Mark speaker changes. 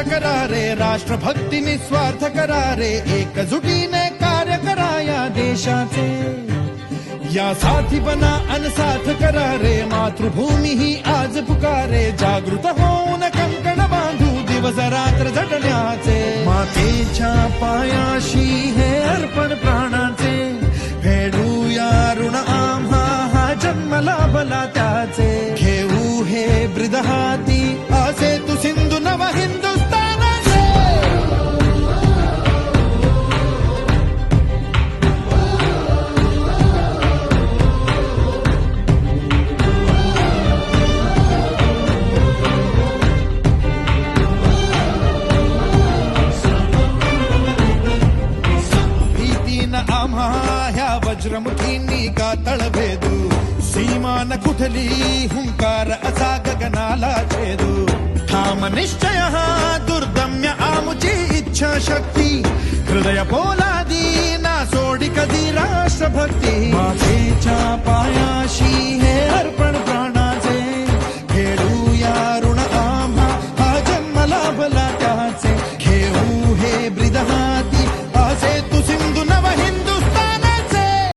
Speaker 1: करारे, राष्ट्रभक्ती निस्वार्थ करारे, एकजुटीने कार्य करा या देशाचे. या साथी बना अनसाथ करारे, मातृभूमी ही आज पुकारे. जागृत होऊन कंकण बांधू दिवस रात्र झटण्याचे. मातेच्या पायाशी हे अर्पण प्राणाचे, फेडूया ऋण आम्हा हा जन्म लाभला त्याचे. घेऊ हे ब्रिद हाती असे तू सिंधू नव हिंदुस्थानाचे. भीतीनं आम्हा ह्या वज्रमुखींनी का तळभेदू. सीमान कुठली हुंकार असा गगनाला छेदू. ठाम निश्चय हा दुर्दम्य आमुची इच्छा शक्ती. हृदय पोलादी ना सोडी कधी राष्ट्रभक्ती. मातेच्या